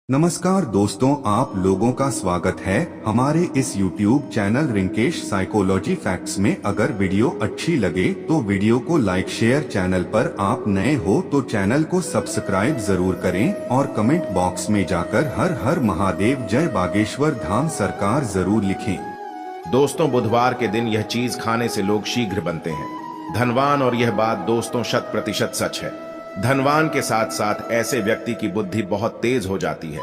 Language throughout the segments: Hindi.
नमस्कार दोस्तों, आप लोगों का स्वागत है हमारे इस YouTube channel Rinkesh psychology facts में। अगर वीडियो अच्छी लगे तो वीडियो को लाइक शेयर, चैनल पर आप नए हो तो चैनल को सब्सक्राइब जरूर करें और कमेंट बॉक्स में जाकर हर हर महादेव जय बागेश्वर धाम सरकार जरूर लिखें। दोस्तों, बुधवार के दिन यह चीज खाने से लोग शीघ्र बनते हैं धनवान, और यह बात दोस्तों 100% सच है। धनवान के साथ साथ ऐसे व्यक्ति की बुद्धि बहुत तेज हो जाती है,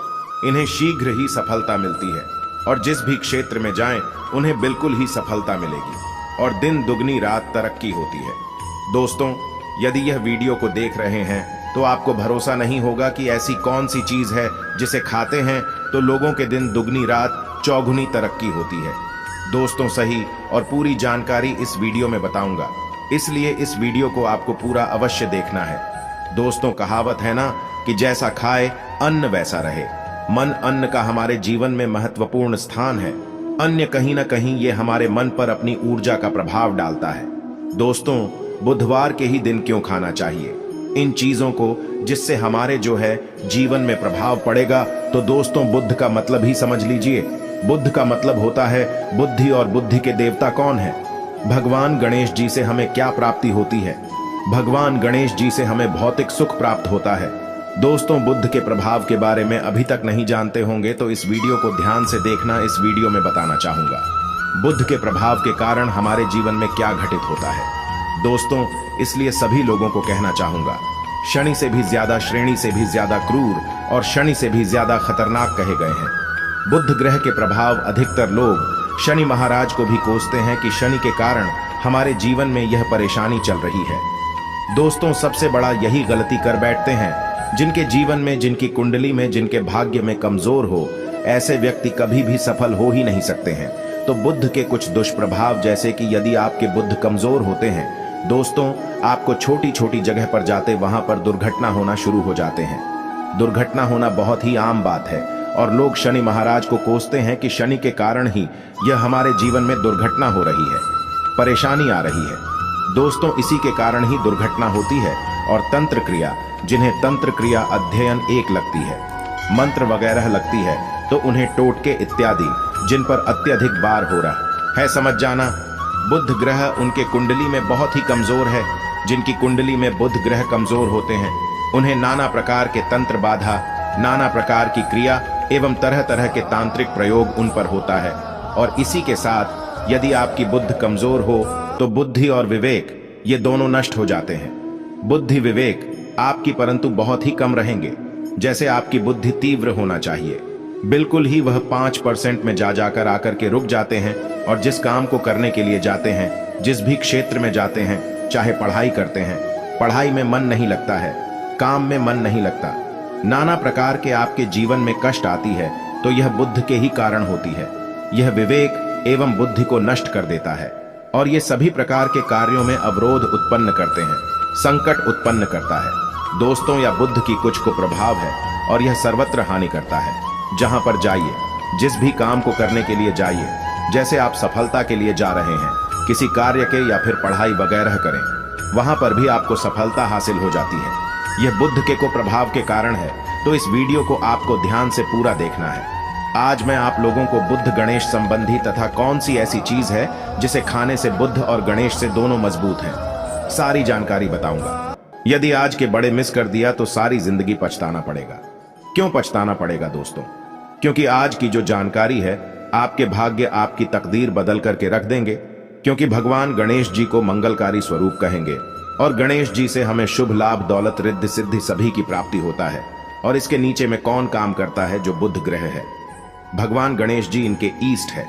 इन्हें शीघ्र ही सफलता मिलती है और जिस भी क्षेत्र में जाएं उन्हें बिल्कुल ही सफलता मिलेगी और दिन दुगनी रात तरक्की होती है। दोस्तों, यदि यह वीडियो को देख रहे हैं तो आपको भरोसा नहीं होगा कि ऐसी कौन सी चीज है जिसे खाते हैं तो लोगों के दिन दुगनी रात चौगुनी तरक्की होती है। दोस्तों, सही और पूरी जानकारी इस वीडियो में बताऊंगा, इसलिए इस वीडियो को आपको पूरा अवश्य देखना है। दोस्तों, कहावत है ना कि जैसा खाए अन्न वैसा रहे। मन अन्न का हमारे जीवन में महत्वपूर्ण स्थान है। अन्य कहीं ना कहीं ये हमारे मन पर अपनी ऊर्जा का प्रभाव डालता है। दोस्तों, बुधवार के ही दिन क्यों खाना चाहिए इन चीजों को जिससे हमारे जो है जीवन में प्रभाव पड़ेगा? तो दोस्तों, बुद्ध का मतलब ही समझ लीजिए। बुद्ध का मतलब होता है बुद्धि, और बुद्धि के देवता कौन है? भगवान गणेश जी से हमें क्या प्राप्ति होती है? भगवान गणेश जी से हमें भौतिक सुख प्राप्त होता है। दोस्तों, बुद्ध के प्रभाव के बारे में अभी तक नहीं जानते होंगे तो इस वीडियो को ध्यान से देखना। इस वीडियो में बताना चाहूंगा बुद्ध के प्रभाव के कारण हमारे जीवन में क्या घटित होता है। दोस्तों, इसलिए सभी लोगों को कहना चाहूंगा, शनि से भी ज्यादा, श्रेणी से भी ज्यादा क्रूर और शनि से भी ज्यादा खतरनाक कहे गए हैं। बुद्ध ग्रह के प्रभाव अधिकतर लोग शनि महाराज को भी कोसते हैं कि शनि के कारण हमारे जीवन में यह परेशानी चल रही है। दोस्तों, सबसे बड़ा यही गलती कर बैठते हैं जिनके जीवन में, जिनकी कुंडली में, जिनके भाग्य में कमजोर हो, ऐसे व्यक्ति कभी भी सफल हो ही नहीं सकते हैं। तो बुद्ध के कुछ दुष्प्रभाव, जैसे कि यदि आपके बुद्ध कमजोर होते हैं दोस्तों, आपको छोटी छोटी जगह पर जाते वहां पर दुर्घटना होना शुरू हो जाते हैं। दुर्घटना होना बहुत ही आम बात है और लोग शनि महाराज को कोसते हैं कि शनि के कारण ही यह हमारे जीवन में दुर्घटना हो रही है, परेशानी आ रही है। दोस्तों, इसी के कारण ही दुर्घटना होती है। और तंत्र क्रिया, जिन्हें तंत्र क्रिया अध्ययन एक लगती है, मंत्र वगैरह लगती है, तो उन्हें टोटके इत्यादि जिन पर अत्यधिक बार हो रहा है, समझ जाना। बुध ग्रह उनके कुंडली में बहुत ही कमजोर है। जिनकी कुंडली में बुध ग्रह कमजोर होते हैं उन्हें नाना प्रकार के तंत्र बाधा, नाना प्रकार की क्रिया एवं तरह तरह के तांत्रिक प्रयोग उन पर होता है। और इसी के साथ यदि आपकी बुद्ध कमजोर हो तो बुद्धि और विवेक ये दोनों नष्ट हो जाते हैं। बुद्धि विवेक आपकी परंतु बहुत ही कम रहेंगे। जैसे आपकी बुद्धि तीव्र होना चाहिए, बिल्कुल ही वह 5% में जाकर आकर के रुक जाते हैं और जिस काम को करने के लिए जाते हैं, जिस भी क्षेत्र में जाते हैं, चाहे पढ़ाई करते हैं, पढ़ाई में मन नहीं लगता है, काम में मन नहीं लगता, नाना प्रकार के आपके जीवन में कष्ट आती है, तो यह बुद्ध के ही कारण होती है। यह विवेक एवं बुद्धि को नष्ट कर देता है और ये सभी प्रकार के कार्यों में अवरोध उत्पन्न करते हैं, संकट उत्पन्न करता है। दोस्तों, या बुद्ध की कुछ को प्रभाव है और यह सर्वत्र हानि करता है। जहां पर जाइए, जिस भी काम को करने के लिए जाइए, जैसे आप सफलता के लिए जा रहे हैं, किसी कार्य के या फिर पढ़ाई वगैरह करें, वहां पर भी आपको सफलता हासिल हो जाती है। यह बुद्ध के को प्रभाव के कारण है। तो इस वीडियो को आपको ध्यान से पूरा देखना है। आज मैं आप लोगों को बुद्ध गणेश संबंधी तथा कौन सी ऐसी चीज है जिसे खाने से बुद्ध और गणेश से दोनों मजबूत हैं, सारी जानकारी बताऊंगा। यदि आज के बड़े मिस कर दिया तो सारी जिंदगी पछताना पड़ेगा। क्यों पछताना पड़ेगा दोस्तों? क्योंकि आज की जो जानकारी है आपके भाग्य, आपकी तकदीर बदल करके रख देंगे। क्योंकि भगवान गणेश जी को मंगलकारी स्वरूप कहेंगे और गणेश जी से हमें शुभ लाभ, दौलत, रिद्धि सिद्धि सभी की प्राप्ति होता है। और इसके नीचे में कौन काम करता है? जो बुध ग्रह है। भगवान गणेश जी इनके ईस्ट है।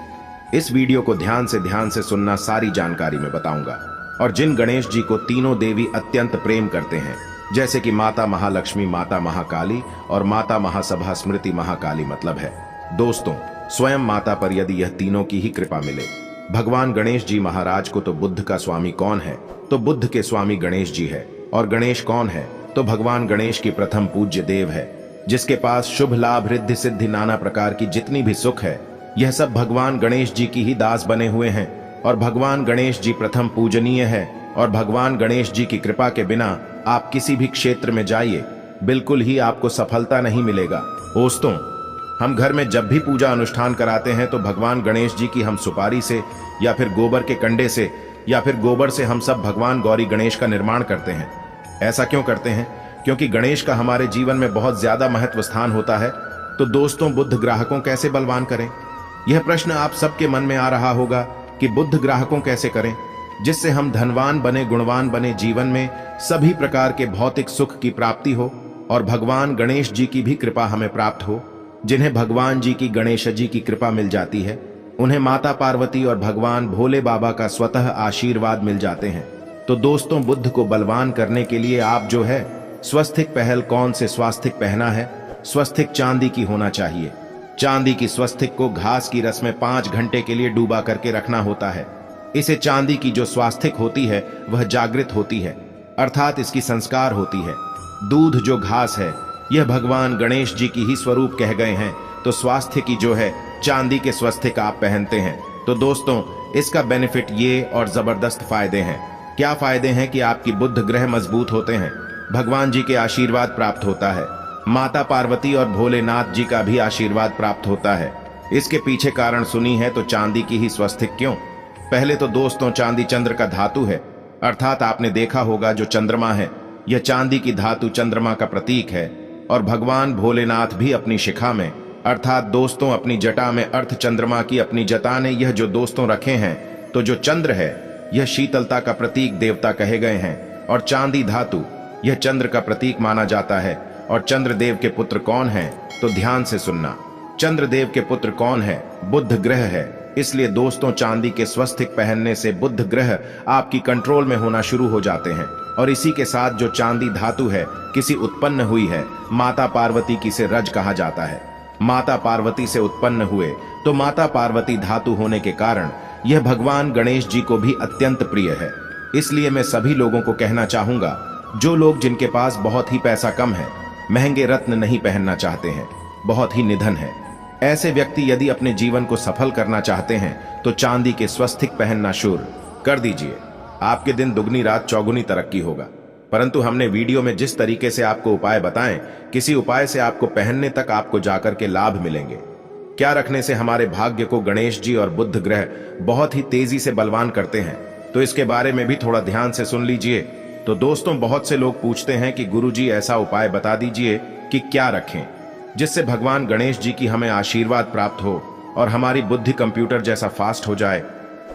इस वीडियो को ध्यान से सुनना, सारी जानकारी में बताऊंगा। और जिन गणेश जी को तीनों देवी अत्यंत प्रेम करते हैं, जैसे कि माता महालक्ष्मी, माता महाकाली और माता महासभा स्मृति महाकाली मतलब है। दोस्तों, स्वयं माता पर यदि यह तीनों की ही कृपा मिले, भगवान गणेश जी महाराज को, तो बुद्ध का स्वामी कौन है? तो बुद्ध के स्वामी गणेश जी है। और गणेश कौन है? तो भगवान गणेश की प्रथम पूज्य देव है, जिसके पास शुभ लाभ, रिद्धि सिद्धि, नाना प्रकार की जितनी भी सुख है, यह सब भगवान गणेश जी की ही दास बने हुए हैं। और भगवान गणेश जी प्रथम पूजनीय है। और भगवान गणेश जी की कृपा के बिना आप किसी भी क्षेत्र में जाइए, बिल्कुल ही आपको सफलता नहीं मिलेगा। दोस्तों, हम घर में जब भी पूजा अनुष्ठान कराते हैं तो भगवान गणेश जी की हम सुपारी से या फिर गोबर के कंडे से या फिर गोबर से हम सब भगवान गौरी गणेश का निर्माण करते हैं। ऐसा क्यों करते हैं? क्योंकि गणेश का हमारे जीवन में बहुत ज्यादा महत्व स्थान होता है। तो दोस्तों, बुद्ध ग्राहकों कैसे बलवान करें? यह प्रश्न आप सबके मन में आ रहा होगा कि बुद्ध ग्राहकों कैसे करें जिससे हम धनवान बने, गुणवान बने, जीवन में सभी प्रकार के भौतिक सुख की प्राप्ति हो और भगवान गणेश जी की भी कृपा हमें प्राप्त हो। जिन्हें भगवान जी की, गणेश जी की कृपा मिल जाती है, उन्हें माता पार्वती और भगवान भोले बाबा का स्वतः आशीर्वाद मिल जाते हैं। तो दोस्तों, बुद्ध को बलवान करने के लिए आप जो है स्वस्तिक पहल कौन से स्वास्तिक पहना है? स्वस्तिक चांदी की होना चाहिए। चांदी की स्वस्तिक को घास की रस में 5 घंटे के लिए डूबा करके रखना होता है। इसे चांदी की जो स्वास्तिक होती है वह जागृत होती है, अर्थात इसकी संस्कार होती है। दूध जो घास है यह भगवान गणेश जी की ही स्वरूप कह गए हैं। तो स्वास्थ्य की जो है चांदी के स्वस्तिक आप पहनते हैं। तो दोस्तों, इसका बेनिफिट ये और जबरदस्त फायदे हैं। क्या फायदे हैं कि आपकी बुद्ध ग्रह मजबूत होते हैं, भगवान जी के आशीर्वाद प्राप्त होता है, माता पार्वती और भोलेनाथ जी का भी आशीर्वाद प्राप्त होता है। इसके पीछे कारण सुनी है तो चांदी की ही स्वस्तिक क्यों? पहले तो दोस्तों, चांदी चंद्र का धातु है, अर्थात आपने देखा होगा जो चंद्रमा है यह चांदी की धातु चंद्रमा का प्रतीक है। और भगवान भोलेनाथ भी अपनी शिखा में, अर्थात दोस्तों अपनी जटा में अर्थ चंद्रमा की अपनी जटा ने यह जो दोस्तों रखे हैं, तो जो चंद्र है यह शीतलता का प्रतीक देवता कहे गए हैं और चांदी धातु यह चंद्र का प्रतीक माना जाता है। और चंद्रदेव के पुत्र कौन हैं? तो ध्यान से सुनना, चंद्रदेव के पुत्र कौन है? बुद्ध ग्रह है। इसलिए दोस्तों, चांदी के स्वस्तिक पहनने से बुद्ध ग्रह आपकी कंट्रोल में होना शुरू हो जाते हैं। और इसी के साथ जो चांदी धातु है किसी उत्पन्न हुई है, माता पार्वती की से रज कहा जाता है। माता पार्वती से उत्पन्न हुए तो माता पार्वती धातु होने के कारण यह भगवान गणेश जी को भी अत्यंत प्रिय है। इसलिए मैं सभी लोगों को कहना चाहूंगा, जो लोग जिनके पास बहुत ही पैसा कम है, महंगे रत्न नहीं पहनना चाहते हैं, बहुत ही निधन है, ऐसे व्यक्ति यदि अपने जीवन को सफल करना चाहते हैं तो चांदी के स्वस्तिक पहनना शुरू कर दीजिए। आपके दिन दुगनी रात चौगुनी तरक्की होगा। परंतु हमने वीडियो में जिस तरीके से आपको उपाय बताएं, किसी उपाय से आपको पहनने तक आपको जाकर के लाभ मिलेंगे। क्या रखने से हमारे भाग्य को गणेश जी और बुद्ध ग्रह बहुत ही तेजी से बलवान करते हैं, तो इसके बारे में भी थोड़ा ध्यान से सुन लीजिए। तो दोस्तों, बहुत से लोग पूछते हैं कि गुरुजी ऐसा उपाय बता दीजिए कि क्या रखें जिससे भगवान गणेश जी की हमें आशीर्वाद प्राप्त हो और हमारी बुद्धि कंप्यूटर जैसा फास्ट हो जाए,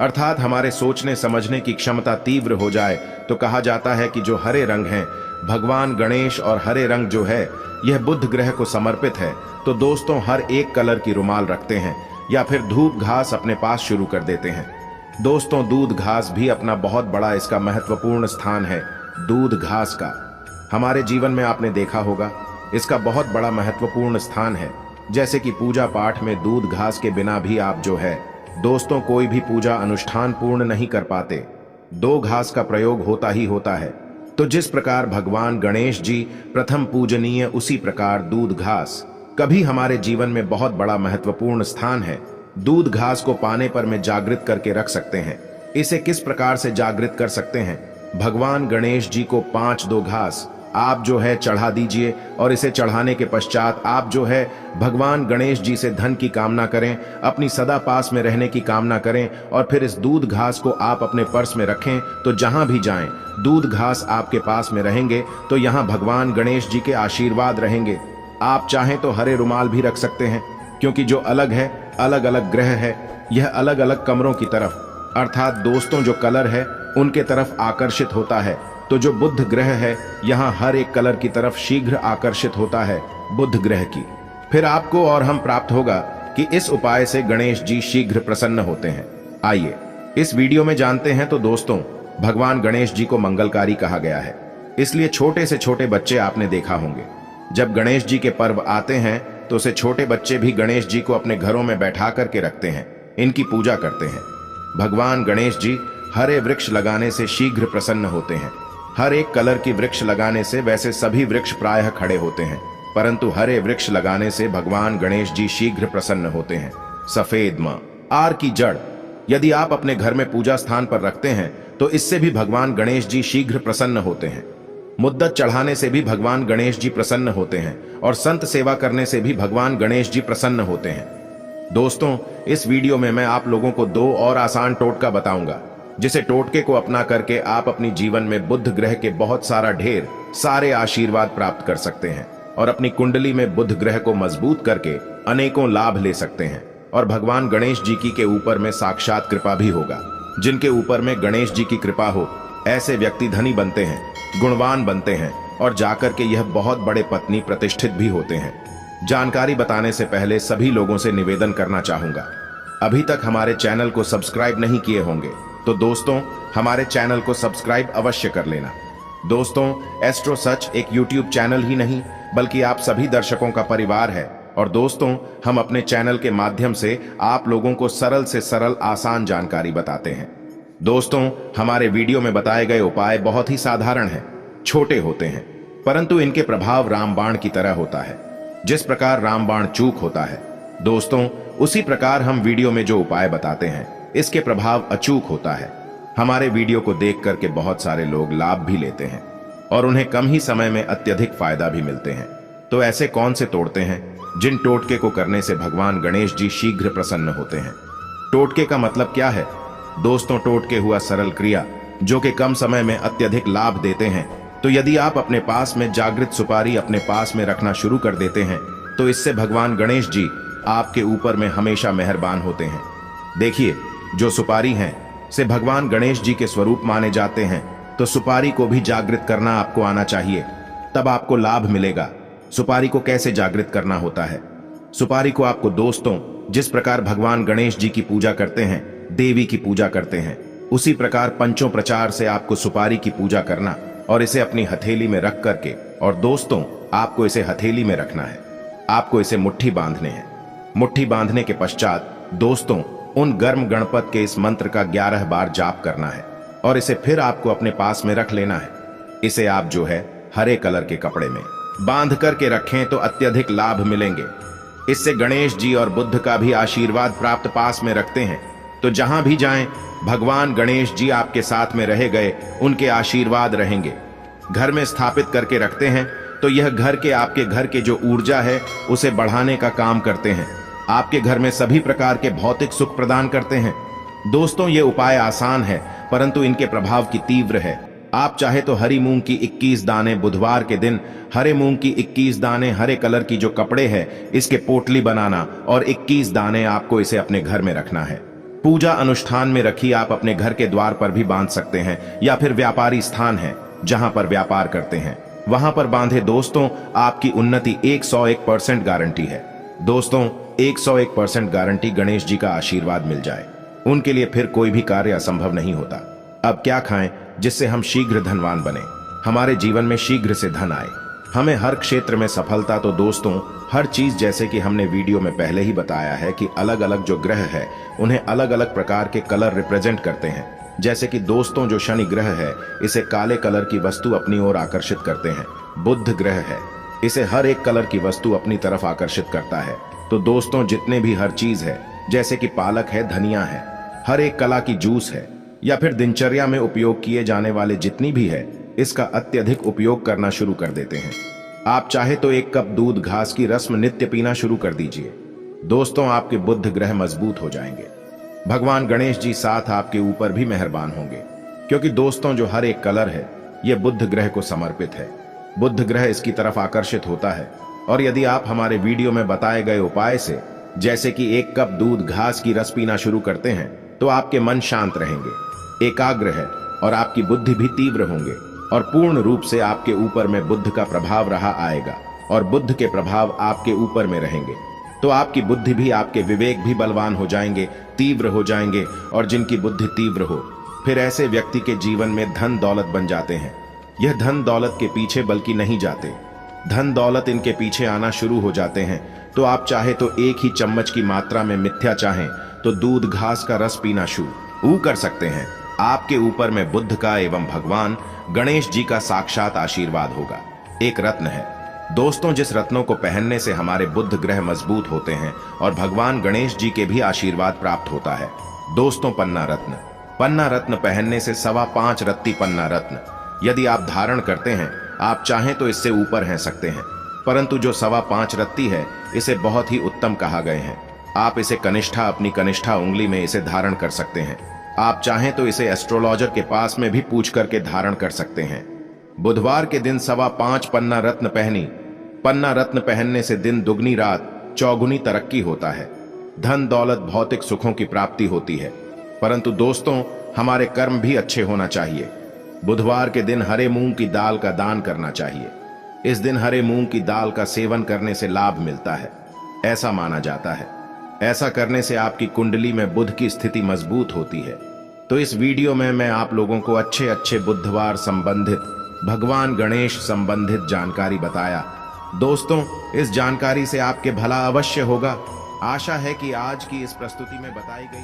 अर्थात हमारे सोचने समझने की क्षमता तीव्र हो जाए। तो कहा जाता है कि जो हरे रंग हैं भगवान गणेश और हरे रंग जो है यह बुद्ध ग्रह को समर्पित है। तो दोस्तों, हर एक कलर की रुमाल रखते हैं या फिर धूप घास अपने पास शुरू कर देते हैं। दोस्तों, दूध घास भी अपना बहुत बड़ा इसका महत्वपूर्ण स्थान है। दूध घास का हमारे जीवन में आपने देखा होगा, इसका बहुत बड़ा महत्वपूर्ण स्थान है। जैसे कि पूजा पाठ में दूध घास के बिना भी आप जो है दोस्तों कोई भी पूजा अनुष्ठान पूर्ण नहीं कर पाते। 2 घास का प्रयोग होता ही होता है। तो जिस प्रकार भगवान गणेश जी प्रथम पूजनीय, उसी प्रकार दूध घास कभी हमारे जीवन में बहुत बड़ा महत्वपूर्ण स्थान है। दूध घास को पाने पर में जागृत करके रख सकते हैं। इसे किस प्रकार से जागृत कर सकते हैं? भगवान गणेश जी को 5 घास आप जो है चढ़ा दीजिए और इसे चढ़ाने के पश्चात आप जो है भगवान गणेश जी से धन की कामना करें, अपनी सदा पास में रहने की कामना करें और फिर इस दूध घास को आप अपने पर्स में रखें। तो जहां भी जाएं दूध घास आपके पास में रहेंगे तो यहां भगवान गणेश जी के आशीर्वाद रहेंगे। आप चाहें तो हरे रुमाल भी रख सकते हैं, क्योंकि जो अलग है, अलग अलग ग्रह है, यह अलग अलग कमरों की तरफ, अर्थात दोस्तों जो कलर है उनके तरफ आकर्षित होता है। तो जो बुद्ध ग्रह है यहाँ हर एक कलर की तरफ शीघ्र आकर्षित होता है बुद्ध ग्रह की। फिर आपको और हम प्राप्त होगा कि इस उपाय से गणेश जी शीघ्र प्रसन्न होते हैं। आइए इस वीडियो में जानते हैं। तो दोस्तों, भगवान गणेश जी को मंगलकारी कहा गया है, इसलिए छोटे से छोटे बच्चे आपने देखा होंगे, जब गणेश जी के पर्व आते हैं तो उसे छोटे बच्चे भी गणेश जी को अपने घरों में बैठा करके रखते हैं, इनकी पूजा करते हैं। भगवान गणेश जी हरे वृक्ष लगाने से शीघ्र प्रसन्न होते हैं। हर एक कलर की वृक्ष लगाने से वैसे सभी वृक्ष प्रायः खड़े होते हैं, परंतु हरे वृक्ष लगाने से भगवान गणेश जी शीघ्र प्रसन्न होते हैं। सफेद मां आर की जड़ यदि आप अपने घर में पूजा स्थान पर रखते हैं तो इससे भी भगवान गणेश जी शीघ्र प्रसन्न होते हैं। मुद्दत चढ़ाने से भी भगवान गणेश जी प्रसन्न होते हैं और संत सेवा करने से भी भगवान गणेश जी प्रसन्न होते हैं। दोस्तों, इस वीडियो में मैं आप लोगों को 2 और आसान टोटका बताऊंगा, जिसे टोटके को अपना करके आप अपनी जीवन में बुध ग्रह के बहुत सारे आशीर्वाद प्राप्त कर सकते हैं और अपनी कुंडली में बुध ग्रह को मजबूत करके अनेकों लाभ ले सकते हैं। और भगवान गणेश जी की के ऊपर में साक्षात कृपा भी होगा। जिनके ऊपर में गणेश जी की कृपा हो, ऐसे व्यक्ति धनी बनते हैं, गुणवान बनते हैं और जाकर के यह बहुत बड़े पत्नी प्रतिष्ठित भी होते हैं। जानकारी बताने से पहले सभी लोगों से निवेदन करना चाहूंगा, अभी तक हमारे चैनल को सब्सक्राइब नहीं किए होंगे तो दोस्तों हमारे चैनल को सब्सक्राइब अवश्य कर लेना। दोस्तों, एस्ट्रो सच एक यूट्यूब चैनल ही नहीं बल्कि आप सभी दर्शकों का परिवार है। और दोस्तों, हम अपने चैनल के माध्यम से आप लोगों को सरल से सरल आसान जानकारी बताते हैं। दोस्तों, हमारे वीडियो में बताए गए उपाय बहुत ही साधारण हैं, छोटे होते हैं, परंतु इनके प्रभाव रामबाण की तरह होता है। जिस प्रकार रामबाण चूक होता है दोस्तों, उसी प्रकार हम वीडियो में जो उपाय बताते हैं इसके प्रभाव अचूक होता है। हमारे वीडियो को देख करके बहुत सारे लोग लाभ भी लेते हैं और उन्हें कम ही समय में अत्यधिक फायदा भी मिलते हैं। तो ऐसे कौन से तोड़ते हैं जिन टोटके को करने से भगवान गणेश जी शीघ्र प्रसन्न होते हैं? टोटके का मतलब क्या है? दोस्तों, टोटके हुआ सरल क्रिया जो कि कम समय में अत्यधिक लाभ देते हैं। तो यदि आप अपने पास में जागृत सुपारी अपने पास में रखना शुरू कर देते हैं तो इससे भगवान गणेश जी आपके ऊपर में हमेशा मेहरबान होते हैं। देखिए, जो सुपारी हैं से भगवान गणेश जी के स्वरूप माने जाते हैं, तो सुपारी को भी जागृत करना आपको आना चाहिए, तब आपको लाभ मिलेगा। सुपारी को कैसे जागृत करना होता है? सुपारी को आपको दोस्तों जिस प्रकार भगवान गणेश जी की पूजा करते हैं, देवी की पूजा करते हैं, उसी प्रकार पंचों प्रचार से आपको सुपारी की पूजा करना और इसे अपनी हथेली में रख करके, और दोस्तों आपको इसे हथेली में रखना है, आपको इसे मुट्ठी बांधने हैं। मुट्ठी बांधने के पश्चात दोस्तों उन गर्म गणपत के इस मंत्र का 11 बार जाप करना है और इसे फिर आपको अपने पास में रख लेना है। इसे आप जो है हरे कलर के कपड़े में बांध करके रखें तो अत्यधिक लाभ मिलेंगे। इससे गणेश जी और बुद्ध का भी आशीर्वाद प्राप्त पास में रखते हैं, तो जहां भी जाएं भगवान गणेश जी आपके साथ में रहे गए उनके आशीर्वाद रहेंगे। घर में स्थापित करके रखते हैं तो यह घर के आपके घर के जो ऊर्जा है उसे बढ़ाने का काम करते हैं, आपके घर में सभी प्रकार के भौतिक सुख प्रदान करते हैं। दोस्तों, ये उपाय आसान है परंतु इनके प्रभाव की तीव्र है। आप चाहे तो हरी मूंग की 21 दाने बुधवार के दिन हरे मूंग की 21 दाने हरे कलर की जो कपड़े है इसके पोटली बनाना और 21 दाने आपको इसे अपने घर में रखना है। पूजा अनुष्ठान में रखी आप अपने घर के द्वार पर भी बांध सकते हैं या फिर व्यापारी स्थान है जहां पर व्यापार करते हैं वहां पर बांधे। दोस्तों, आपकी उन्नति 101% गारंटी है। दोस्तों, 101% गारंटी गणेश जी का आशीर्वाद मिल जाए, उनके लिए फिर कोई भी कार्य असंभव नहीं होता। अब क्या खाएं जिससे हम शीघ्र धनवान बने, हमारे जीवन में शीघ्र से धन आए, हमें हर क्षेत्र में सफलता? तो दोस्तों, हर चीज जैसे कि हमने वीडियो में पहले ही बताया है कि अलग अलग जो ग्रह है उन्हें अलग अलग प्रकार के कलर रिप्रेजेंट करते हैं। जैसे कि दोस्तों जो शनि ग्रह है इसे काले कलर की वस्तु अपनी ओर आकर्षित करते हैं। बुध ग्रह है, इसे हर एक कलर की वस्तु अपनी तरफ आकर्षित करता है। तो दोस्तों, जितने भी हर चीज है जैसे कि पालक है, धनिया है, हर एक कला की जूस है या फिर दिनचर्या में उपयोग किए जाने वाले जितनी भी है इसका अत्यधिक उपयोग करना शुरू कर देते हैं। आप चाहे तो 1 कप दूध घास की रस्म नित्य पीना शुरू कर दीजिए। दोस्तों, आपके बुध ग्रह मजबूत हो जाएंगे, भगवान गणेश जी साथ आपके ऊपर भी मेहरबान होंगे, क्योंकि दोस्तों जो हर एक कलर है यह बुध ग्रह को समर्पित है। बुध ग्रह इसकी तरफ आकर्षित होता है। और यदि आप हमारे वीडियो में बताए गए उपाय से जैसे कि 1 कप दूध घास की रस पीना शुरू करते हैं तो आपके मन शांत रहेंगे, एकाग्र है और आपकी बुद्धि भी तीव्र होंगे और पूर्ण रूप से आपके ऊपर में बुद्ध का प्रभाव रहा आएगा और बुद्ध के प्रभाव आपके ऊपर में रहेंगे। तो आपकी बुद्धि भी, आपके विवेक भी बलवान हो जाएंगे, तीव्र हो जाएंगे। और जिनकी बुद्धि तीव्र हो फिर ऐसे व्यक्ति के जीवन में धन दौलत बन जाते हैं। यह धन दौलत के पीछे बल्कि नहीं जाते, धन दौलत इनके पीछे आना शुरू हो जाते हैं। तो आप चाहे तो 1 ही चम्मच की मात्रा में मिथ्या चाहें तो दूध घास का रस पीना शुरू कर सकते हैं। आपके ऊपर में बुद्ध का एवं भगवान गणेश जी का साक्षात आशीर्वाद होगा। एक रत्न है दोस्तों, जिस रत्नों को पहनने से हमारे बुध ग्रह मजबूत होते हैं और भगवान गणेश जी के भी आशीर्वाद प्राप्त होता है। दोस्तों, पन्ना रत्न। पन्ना रत्न पहनने से 5.25 रत्ती पन्ना रत्न यदि आप धारण करते हैं आप चाहें तो इससे ऊपर हैं सकते हैं, परंतु जो 5.25 रत्ती है इसे बहुत ही उत्तम कहा गए हैं। आप इसे कनिष्ठा अपनी कनिष्ठा उंगली में इसे धारण कर सकते हैं। आप चाहें तो इसे एस्ट्रोलॉजर के पास में भी पूछ करके धारण कर सकते हैं। बुधवार के दिन 5.25 पन्ना रत्न पहनी। पन्ना रत्न पहनने से दिन दुगनी रात चौगुनी तरक्की होता है। धन दौलत भौतिक सुखों की प्राप्ति होती है, परंतु दोस्तों हमारे कर्म भी अच्छे होना चाहिए। बुधवार के दिन हरे मूंग की दाल का दान करना चाहिए। इस दिन हरे मूंग की दाल का सेवन करने से लाभ मिलता है, ऐसा माना जाता है। ऐसा करने से आपकी कुंडली में बुध की स्थिति मजबूत होती है। तो इस वीडियो में मैं आप लोगों को अच्छे अच्छे बुधवार संबंधित, भगवान गणेश संबंधित जानकारी बताया। दोस्तों इस जानकारी से आपके भला अवश्य होगा। आशा है कि आज की इस प्रस्तुति में बताई गई